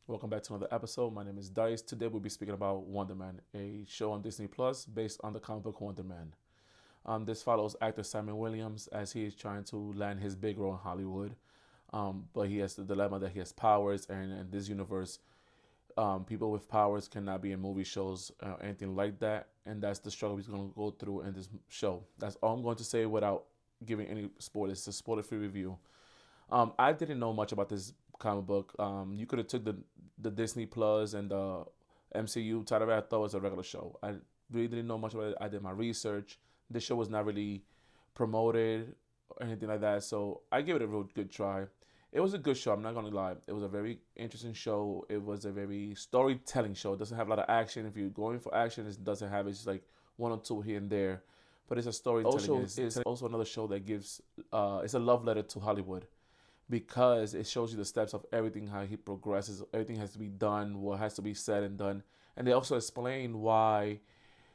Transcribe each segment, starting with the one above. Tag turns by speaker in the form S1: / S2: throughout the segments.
S1: Welcome back to another episode. My name is Dice. Today we'll be speaking about Wonder Man, a show on Disney Plus based on the comic book Wonder Man. This follows actor Simon Williams as he is trying to land his big role in Hollywood. But he has the dilemma that he has powers, and in this universe, people with powers cannot be in movie shows or anything like that. And that's the struggle he's going to go through in this show. That's all I'm going to say without giving any spoilers. It's a spoiler-free review. I didn't know much about this comic book. You could have took the Disney Plus and the MCU title. I thought it was a regular show. I really didn't know much about it. I did my research. This show was not really promoted or anything like that, so I gave it a real good try. It was a good show. I'm not gonna lie. It was a very interesting show. It was a very storytelling show. It doesn't have a lot of action. If you're going for action, it doesn't have. It's just like one or two here and there, but it's a storytelling. Also, it's also another show that gives. It's a love letter to Hollywood because it shows you the steps of everything, how he progresses. Everything has to be done, what has to be said and done. And they also explain why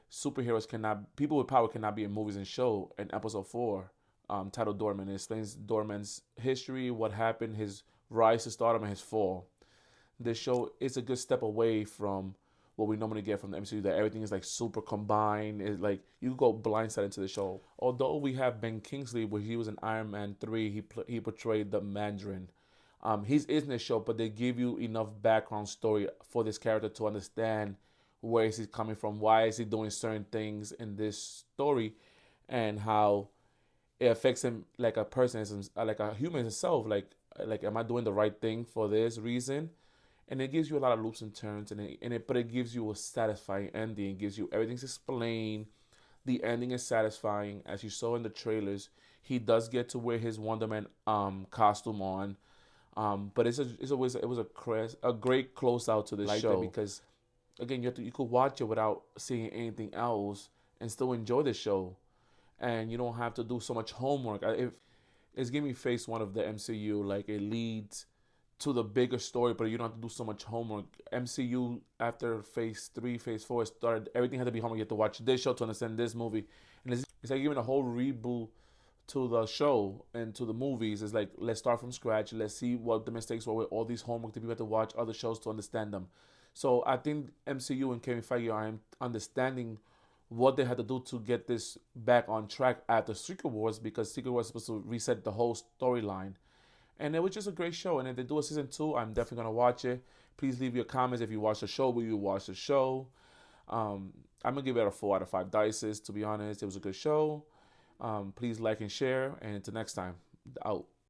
S1: superheroes cannot, people with power cannot be in movies and show. In episode 4, titled Dorman, it explains Dorman's history, what happened, his rise to stardom, and his fall. This show is a good step away from what we normally get from the MCU, that everything is like super combined. It's like you go blindsided into the show. Although we have Ben Kingsley, where he was in Iron Man 3, he portrayed the Mandarin. He's in the show, but they give you enough background story for this character to understand where is he coming from, why is he doing certain things in this story, and how it affects him like a person, like a human himself. Like, am I doing the right thing for this reason? And it gives you a lot of loops and turns, but it gives you a satisfying ending. It gives you everything's explained. The ending is satisfying, as you saw in the trailers. He does get to wear his Wonder Man costume on, but it's always it was a great close out to the like show, because again you could watch it without seeing anything else and still enjoy the show, and you don't have to do so much homework. If it's giving me phase one of the MCU, like it leads to the bigger story, but you don't have to do so much homework. MCU after phase 3, phase 4 started, everything had to be homework. You have to watch this show to understand this movie, and it's like giving a whole reboot to the show and to the movies. It's like, let's start from scratch. Let's see what the mistakes were with all these homework that people have to watch other shows to understand them. So I think MCU and Kevin Feige are understanding what they had to do to get this back on track after Secret Wars, because Secret Wars was supposed to reset the whole storyline. And it was just a great show. And if they do a season 2, I'm definitely gonna watch it. Please leave your comments if you watch the show. Will you watch the show? I'm gonna give it a 4 out of 5 dices. To be honest, it was a good show. Please like and share. And until next time, out.